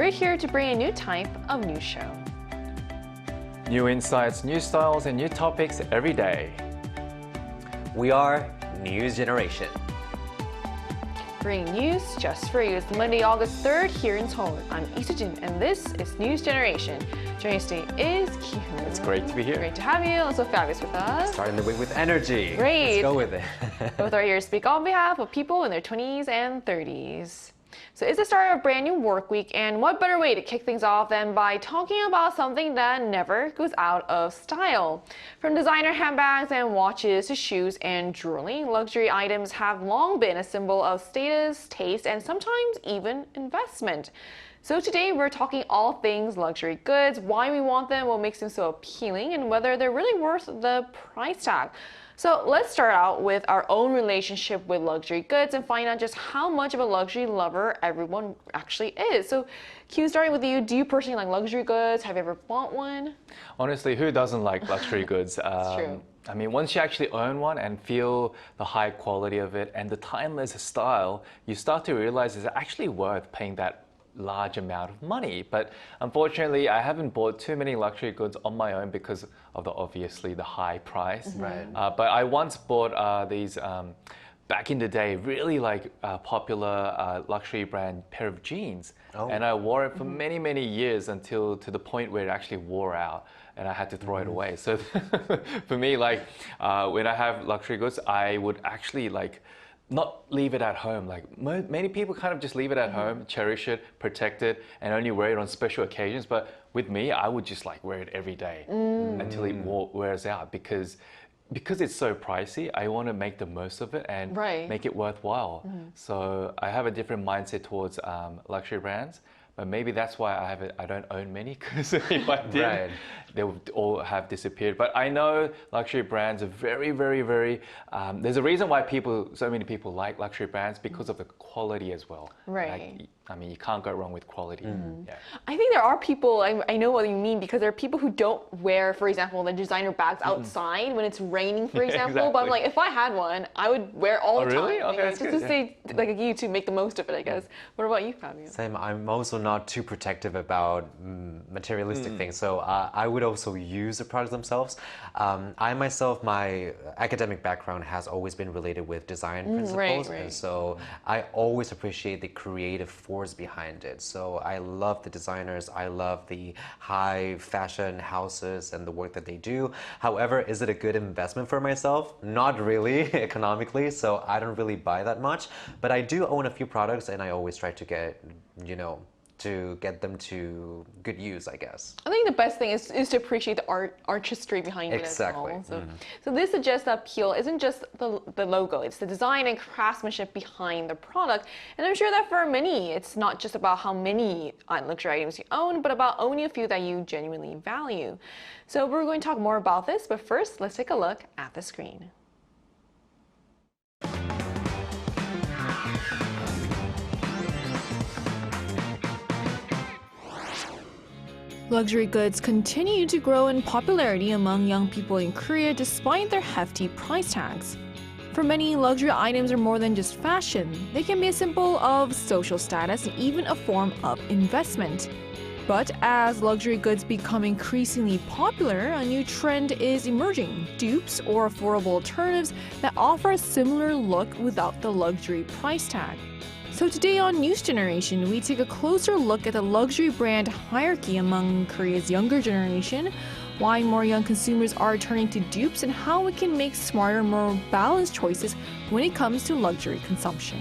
we're here to bring a new type of news show. New insights, new styles, and new topics every day. We are News Generation. Bringing news just for you. It's Monday, August 3rd here in Seoul. I'm Isujin, and this is News Generation. Joining us today is Ki-hoon. It's great to be here. Great to have you. Also, Fabulous with us. Starting the week with energy. Great. Let's go with it. Both are here to speak on behalf of people in their 20s and 30s. So it's the start of a brand new work week, and what better way to kick things off than by talking about something that never goes out of style. From designer handbags and watches to shoes and jewelry, luxury items have long been a symbol of status, taste, and sometimes even investment. So today we're talking all things luxury goods, why we want them, what makes them so appealing, and whether they're really worth the price tag. So let's start out with our own relationship with luxury goods and find out just how much of a luxury lover everyone actually is. So Q, starting with you, do you personally like luxury goods? Have you ever bought one? Honestly, who doesn't like luxury goods? It's true. I mean, once you actually own one and feel the high quality of it and the timeless style, you start to realize it's actually worth paying that large amount of money. But unfortunately, I haven't bought too many luxury goods on my own because of obviously the high price. Right. But I once bought these back in the day, really popular luxury brand pair of jeans. Oh. And I wore it for many, many years until to the point where it actually wore out and I had to throw it away. So for me, when I have luxury goods, I would actually not leave it at home. Many people kind of just leave it at home, cherish it, protect it, and only wear it on special occasions. But with me, I would just wear it every day until it wears out because it's so pricey. I want to make the most of it and make it worthwhile. So I have a different mindset towards luxury brands. But maybe that's why I don't own many, because if I did, they would all have disappeared. But I know luxury brands are very, very, very, there's a reason why so many people like luxury brands, because of the quality as well. Right. I mean, you can't go wrong with quality. Yeah. I think there are people, I know what you mean, because there are people who don't wear, for example, the designer bags outside when it's raining, for example. Exactly. But I'm like, if I had one, I would wear all the time. Really? Okay, that's just good, to say, you to make the most of it, I guess. What about you, Fabio? Same. I'm also not too protective about materialistic things, so I would also use the products themselves. I myself, my academic background has always been related with design principles, and so I always appreciate the creative force behind it. So I love the designers, I love the high fashion houses and the work that they do. However, is it a good investment for myself? Not really economically, so I don't really buy that much. But I do own a few products, and I always try to get, to get them to good use, I guess. I think the best thing is to appreciate the artistry behind it as well. So this suggests that appeal isn't just the logo, it's the design and craftsmanship behind the product. And I'm sure that for many, it's not just about how many luxury items you own, but about owning a few that you genuinely value. So we're going to talk more about this, but first, let's take a look at the screen. Luxury goods continue to grow in popularity among young people in Korea despite their hefty price tags. For many, luxury items are more than just fashion. They can be a symbol of social status and even a form of investment. But as luxury goods become increasingly popular, a new trend is emerging: dupes, or affordable alternatives that offer a similar look without the luxury price tag. So today on News Generation, we take a closer look at the luxury brand hierarchy among Korea's younger generation, why more young consumers are turning to dupes, and how we can make smarter, more balanced choices when it comes to luxury consumption.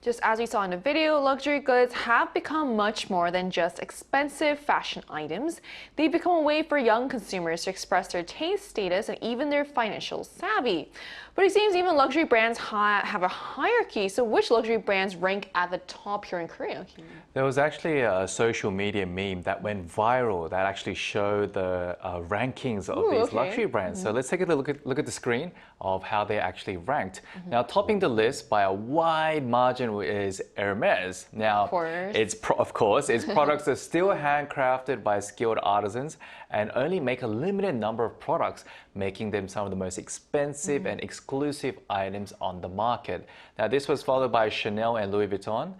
Just as we saw in the video, luxury goods have become much more than just expensive fashion items. They've become a way for young consumers to express their taste, status, and even their financial savvy. But it seems even luxury brands have a hierarchy. So which luxury brands rank at the top here in Korea? There was actually a social media meme that went viral that actually showed the rankings of these luxury brands. So let's take a look at the screen of how they actually ranked. Now, topping the list by a wide margin reason is Eremes. Now, course. of course, its products are still handcrafted by skilled artisans and only make a limited number of products, making them some of the most expensive and exclusive items on the market. Now, this was followed by Chanel and Louis Vuitton.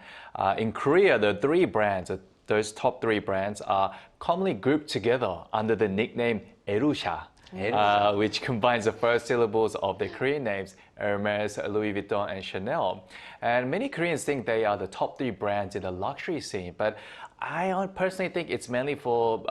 In Korea, the three brands, those top three brands, are commonly grouped together under the nickname Erusha. Which combines the first syllables of the Korean names, Hermes, Louis Vuitton, and Chanel. And many Koreans think they are the top three brands in the luxury scene, but I personally think it's mainly for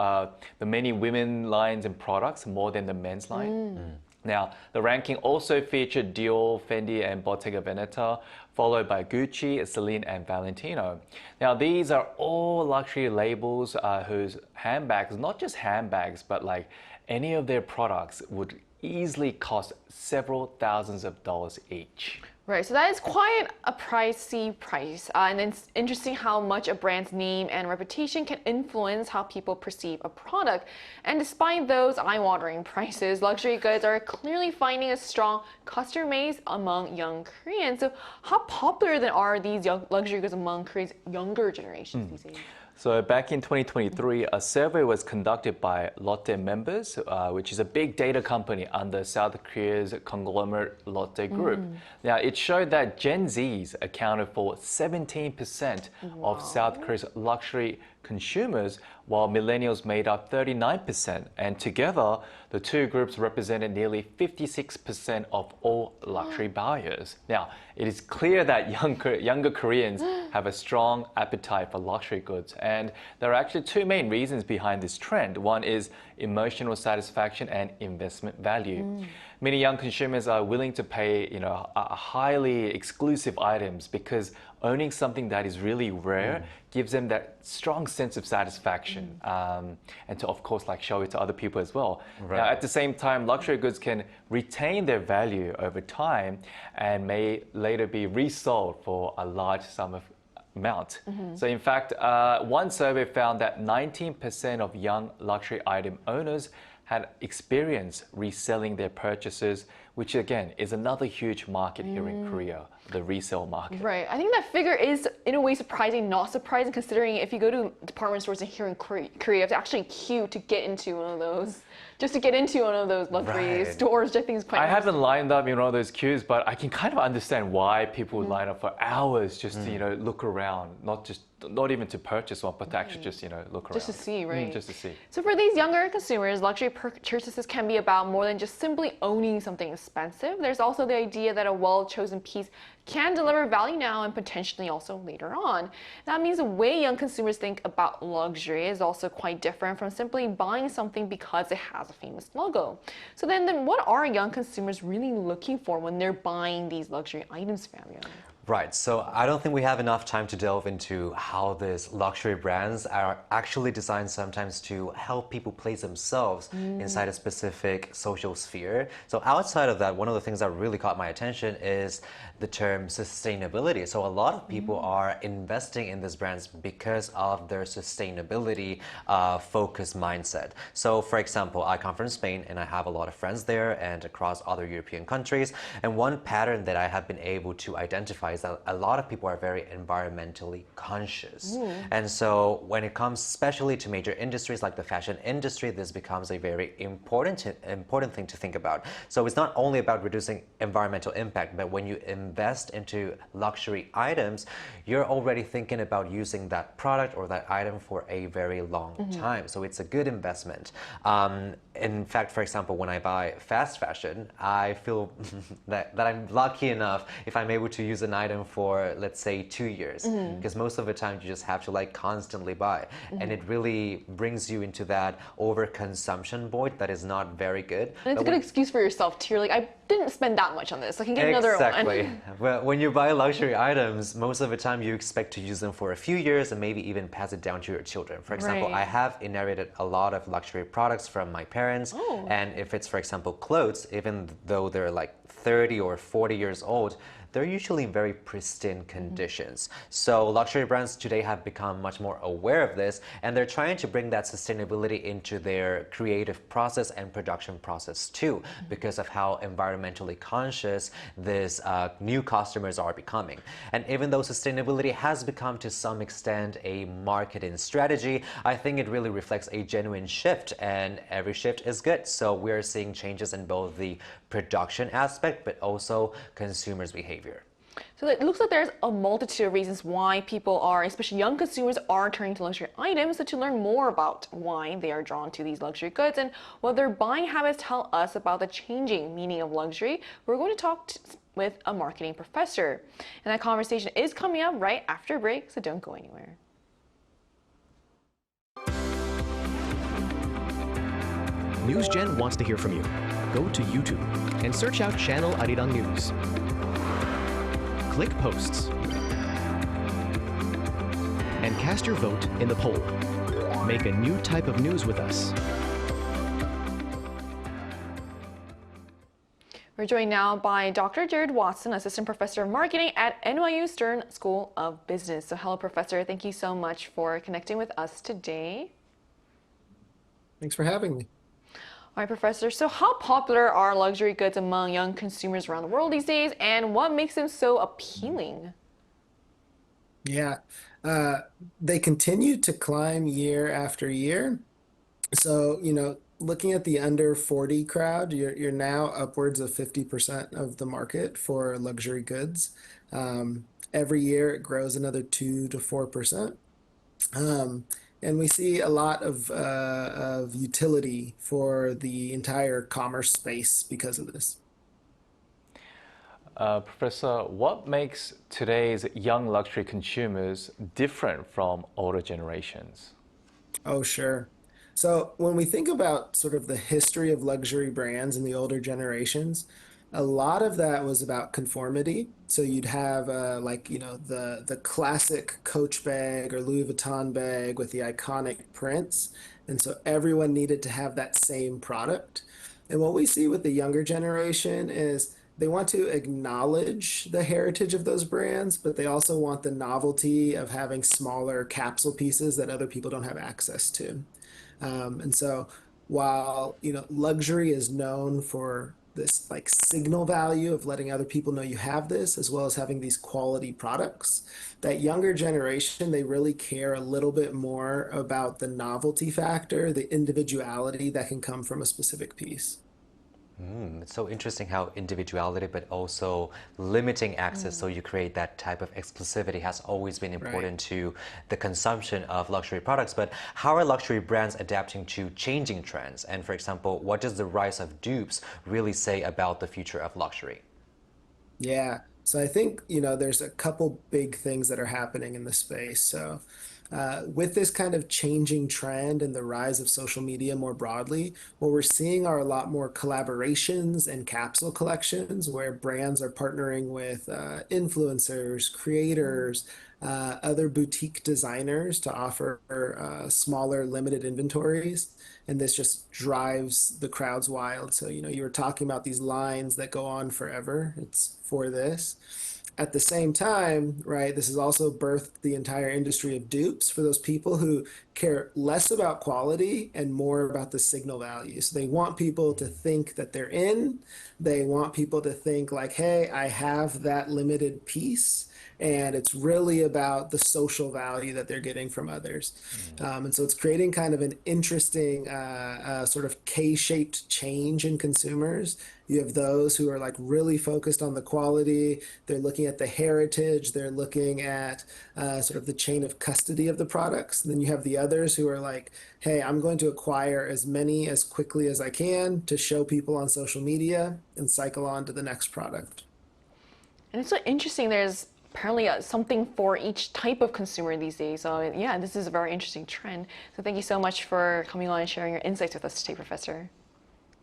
the many women lines and products more than the men's line. Now, the ranking also featured Dior, Fendi, and Bottega Veneta, followed by Gucci, Celine, and Valentino. Now, these are all luxury labels whose handbags, not just handbags, but like any of their products would easily cost several thousands of dollars each. Right, so that is quite a pricey price. And it's interesting how much a brand's name and reputation can influence how people perceive a product. And despite those eye-watering prices, luxury goods are clearly finding a strong customer base among young Koreans. So how popular then are these luxury goods among Korea's younger generations these days? So back in 2023, a survey was conducted by Lotte members, which is a big data company under South Korea's conglomerate Lotte Group. Now, it showed that Gen Zs accounted for 17% of South Korea's luxury consumers, while millennials made up 39%. And together, the two groups represented nearly 56% of all luxury buyers. Now, it is clear that younger Koreans have a strong appetite for luxury goods. And there are actually two main reasons behind this trend. One is emotional satisfaction and investment value. Many young consumers are willing to pay, highly exclusive items because owning something that is really rare gives them that strong sense of satisfaction, and to, of course, like show it to other people as well. Right. Now, at the same time, luxury goods can retain their value over time and may later be resold for a large sum of amount. So in fact, one survey found that 19% of young luxury item owners had experience reselling their purchases, which again is another huge market here in Korea, the resale market. Right. I think that figure is in a way surprising, not surprising, considering if you go to department stores here in Korea, you have to actually queue to get into one of those. Just to get into one of those luxury stores, which I think is quite I haven't lined up in one of those queues, but I can kind of understand why people would line up for hours just to, look around, not even to purchase one, but to actually just, look around. Just to see, right? Just to see. So for these younger consumers, luxury purchases can be about more than just simply owning something expensive. There's also the idea that a well-chosen piece can deliver value now and potentially also later on. That means the way young consumers think about luxury is also quite different from simply buying something because it has a famous logo. So then what are young consumers really looking for when they're buying these luxury items, Fabian? Right, so I don't think we have enough time to delve into how these luxury brands are actually designed sometimes to help people place themselves inside a specific social sphere. So outside of that, one of the things that really caught my attention is the term sustainability. So a lot of people are investing in these brands because of their sustainability focused mindset. So for example, I come from Spain and I have a lot of friends there and across other European countries. And one pattern that I have been able to identify is that a lot of people are very environmentally conscious. And so when it comes especially to major industries like the fashion industry, this becomes a very important thing to think about. So it's not only about reducing environmental impact, but when you invest into luxury items, you're already thinking about using that product or that item for a very long time. So it's a good investment. In fact, for example, when I buy fast fashion, I feel that I'm lucky enough if I'm able to use an item for, let's say, 2 years, because most of the time you just have to like constantly buy, and it really brings you into that overconsumption void that is not very good. And it's a good excuse for yourself too. You're like, I didn't spend that much on this. I can get another one. Exactly. Well, when you buy luxury items, most of the time you expect to use them for a few years and maybe even pass it down to your children. For example, Right. I have inherited a lot of luxury products from my parents, and if it's, for example, clothes, even though they're like 30 or 40 years old, they're usually in very pristine conditions. So luxury brands today have become much more aware of this, and they're trying to bring that sustainability into their creative process and production process too, because of how environmentally conscious these new customers are becoming. And even though sustainability has become to some extent a marketing strategy, I think it really reflects a genuine shift, and every shift is good. So we're seeing changes in both the production aspect, but also consumers' behavior. So it looks like there's a multitude of reasons why people are, especially young consumers, are turning to luxury items. So to learn more about why they are drawn to these luxury goods and what their buying habits tell us about the changing meaning of luxury, we're going to talk with a marketing professor. And that conversation is coming up right after a break, so don't go anywhere. NewsGen wants to hear from you. Go to YouTube and search out Channel Arirang News. Click Posts and cast your vote in the poll. Make a new type of news with us. We're joined now by Dr. Jared Watson, Assistant Professor of Marketing at NYU Stern School of Business. So hello, Professor. Thank you so much for connecting with us today. Thanks for having me. All right, Professor. So how popular are luxury goods among young consumers around the world these days, and what makes them so appealing? Yeah, they continue to climb year after year. So, looking at the under 40 crowd, you're now upwards of 50% of the market for luxury goods. Every year it grows another 2 to 4%. And we see a lot of utility for the entire commerce space because of this. Professor, what makes today's young luxury consumers different from older generations? Oh, sure. So when we think about sort of the history of luxury brands in the older generations, a lot of that was about conformity. So you'd have the classic Coach bag or Louis Vuitton bag with the iconic prints. And so everyone needed to have that same product. And what we see with the younger generation is they want to acknowledge the heritage of those brands, but they also want the novelty of having smaller capsule pieces that other people don't have access to. And so while, luxury is known for this like signal value of letting other people know you have this, as well as having these quality products, that younger generation, they really care a little bit more about the novelty factor, the individuality that can come from a specific piece. It's so interesting how individuality, but also limiting access, so you create that type of exclusivity, has always been important to the consumption of luxury products. But how are luxury brands adapting to changing trends? And for example, what does the rise of dupes really say about the future of luxury? Yeah, so I think, there's a couple big things that are happening in the space. So with this kind of changing trend and the rise of social media more broadly, what we're seeing are a lot more collaborations and capsule collections where brands are partnering with influencers, creators, other boutique designers to offer smaller, limited inventories. And this just drives the crowds wild. So, you were talking about these lines that go on forever. It's for this. At the same time, right, this has also birthed the entire industry of dupes for those people who care less about quality and more about the signal value. So they want people to think that they're in. They want people to think like, hey, I have that limited piece. And it's really about the social value that they're getting from others. And so it's creating kind of an interesting sort of K-shaped change in consumers. You have those who are like really focused on the quality. They're looking at the heritage. They're looking at sort of the chain of custody of the products. And then you have the others who are like, hey, I'm going to acquire as many as quickly as I can to show people on social media and cycle on to the next product. And it's so interesting. There's apparently something for each type of consumer these days. So yeah, this is a very interesting trend. So thank you so much for coming on and sharing your insights with us today, Professor.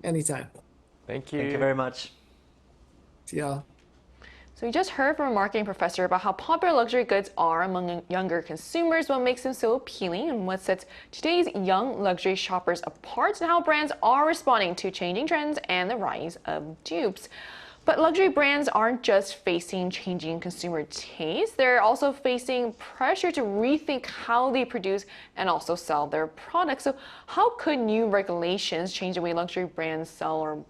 Anytime. Thank you. Thank you very much. See y'all. So we just heard from a marketing professor about how popular luxury goods are among younger consumers, what makes them so appealing, and what sets today's young luxury shoppers apart, and how brands are responding to changing trends and the rise of dupes. But luxury brands aren't just facing changing consumer tastes, they're also facing pressure to rethink how they produce and also sell their products. So how could new regulations change the way luxury brands sell or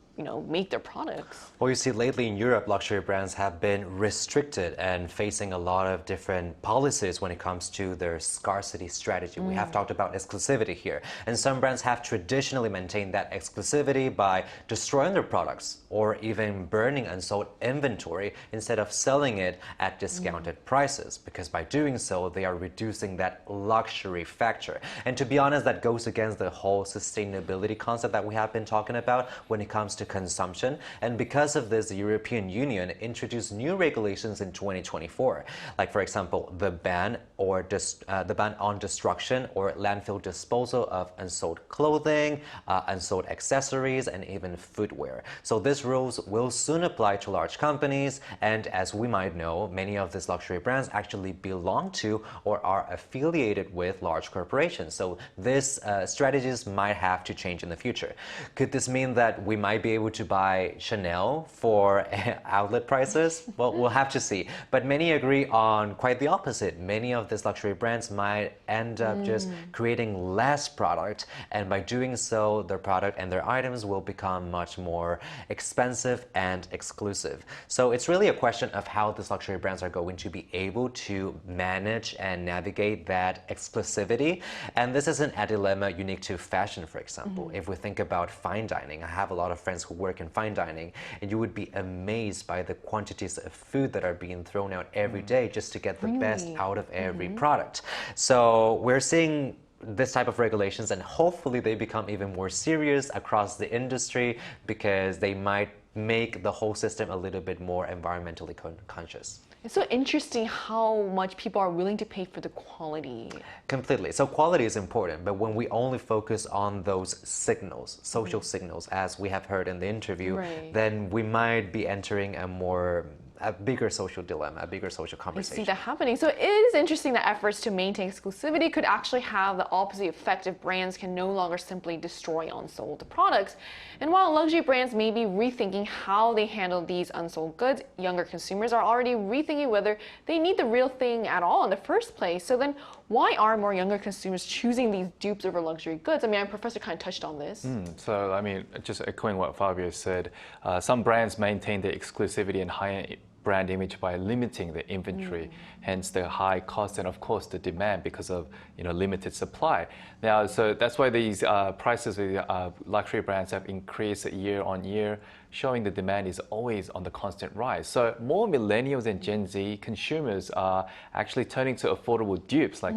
make their products? Well, you see, lately in Europe, luxury brands have been restricted and facing a lot of different policies when it comes to their scarcity strategy. We have talked about exclusivity here, and some brands have traditionally maintained that exclusivity by destroying their products or even burning unsold inventory instead of selling it at discounted prices, because by doing so, they are reducing that luxury factor. And to be honest, that goes against the whole sustainability concept that we have been talking about when it comes to consumption. And because of this, the European Union introduced new regulations in 2024, like for example, the ban on destruction or landfill disposal of unsold clothing, unsold accessories, and even footwear. So these rules will soon apply to large companies, and as we might know, many of these luxury brands actually belong to or are affiliated with large corporations. So these strategies might have to change in the future. Could this mean that we might be able to buy Chanel for outlet prices? Well, we'll have to see. But many agree on quite the opposite. Many of these luxury brands might end up just creating less product, and by doing so, their product and their items will become much more expensive and exclusive. So it's really a question of how these luxury brands are going to be able to manage and navigate that exclusivity. And this isn't a dilemma unique to fashion, for example. If we think about fine dining, I have a lot of friends who work in fine dining, and you would be amazed by the quantities of food that are being thrown out every day just to get the best out of every product. So we're seeing this type of regulations, and hopefully they become even more serious across the industry, because they might make the whole system a little bit more environmentally conscious. It's so interesting how much people are willing to pay for the quality. Completely. So quality is important, but when we only focus on those signals, social signals, as we have heard in the interview, then we might be entering a bigger social dilemma, a bigger social conversation. I see that happening. So it is interesting that efforts to maintain exclusivity could actually have the opposite effect if brands can no longer simply destroy unsold products. And while luxury brands may be rethinking how they handle these unsold goods, younger consumers are already rethinking whether they need the real thing at all in the first place. So then why are more younger consumers choosing these dupes over luxury goods? I mean, our professor kind of touched on this. So, I mean, just echoing what Fabio said, some brands maintain their exclusivity and high-end brand image by limiting the inventory, hence the high cost and of course the demand because of limited supply. Now, so that's why these prices of luxury brands have increased year on year, showing the demand is always on the constant rise. So more millennials and Gen Z consumers are actually turning to affordable dupes, like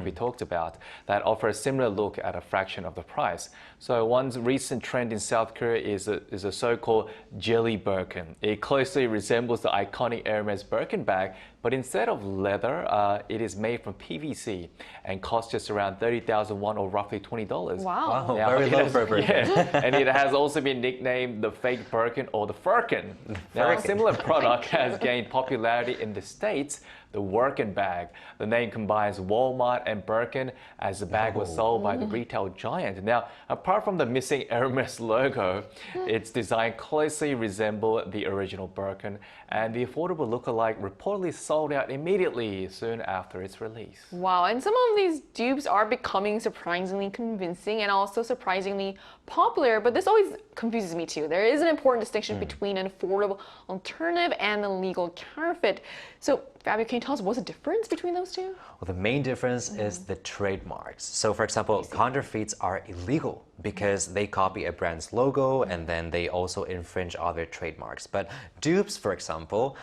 we talked about, that offer a similar look at a fraction of the price. So one recent trend in South Korea is a so-called jelly Birkin. It closely resembles the iconic Eremes Birkin bag, but instead of leather, it is made from PVC and costs just around 30,000 won, or roughly $20. Wow. Oh, very low for a Birkin. Yeah, and it has also been nicknamed the fake Birkin or the Firkin. Now, a similar product has gained popularity in the States, the Workin bag. The name combines Walmart and Birkin, as the bag was sold by the retail giant. Now, apart from the missing Eremes logo, its design closely resembled the original Birkin, and the affordable lookalike reportedly sold out immediately soon after its release. Wow, and some of these dupes are becoming surprisingly convincing and also surprisingly popular, but this always confuses me too. There is an important distinction between an affordable alternative and a legal counterfeit. So, Fabio, can you tell us what's the difference between those two? Well, the main difference is the trademarks. So, for example, counterfeits are illegal because they copy a brand's logo and then they also infringe other trademarks. But dupes, for example,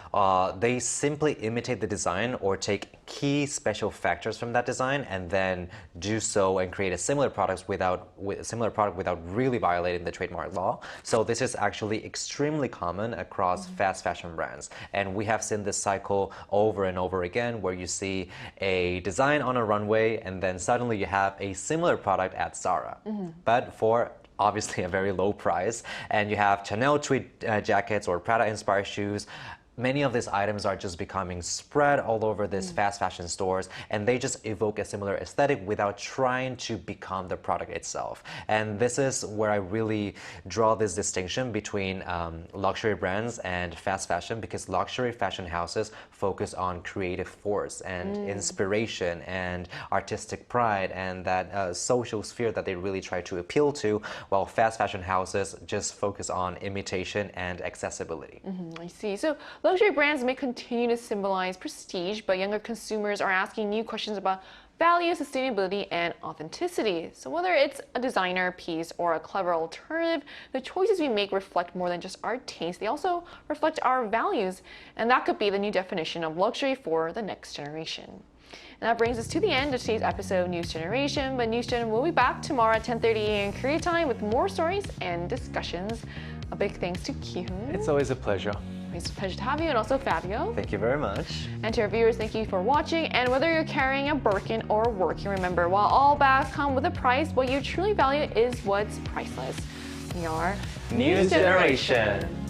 they simply imitate the design or take key special factors from that design and then do so and create a similar product without really violating the trademark law. So this is actually extremely common across fast fashion brands. And we have seen this cycle over and over again, where you see a design on a runway and then suddenly you have a similar product at Zara, but for obviously a very low price. And you have Chanel tweed jackets or Prada inspired shoes many of these items are just becoming spread all over these fast fashion stores, and they just evoke a similar aesthetic without trying to become the product itself. And this is where I really draw this distinction between luxury brands and fast fashion, because luxury fashion houses focus on creative force and inspiration and artistic pride and that social sphere that they really try to appeal to, while fast fashion houses just focus on imitation and accessibility. I see. So luxury brands may continue to symbolize prestige, but younger consumers are asking new questions about value, sustainability, and authenticity. So whether it's a designer piece or a clever alternative, the choices we make reflect more than just our taste. They also reflect our values, and that could be the new definition of luxury for the next generation. And that brings us to the end of today's episode of News Generation. But News Gen will be back tomorrow at 10:30 a.m. Korea time with more stories and discussions. A big thanks to Ki-hoon. It's always a pleasure. It's a pleasure to have you, and also Fabio. Thank you very much. And to our viewers, thank you for watching. And whether you're carrying a Birkin or working, remember, while all bags come with a price, what you truly value is what's priceless. We are News Generation.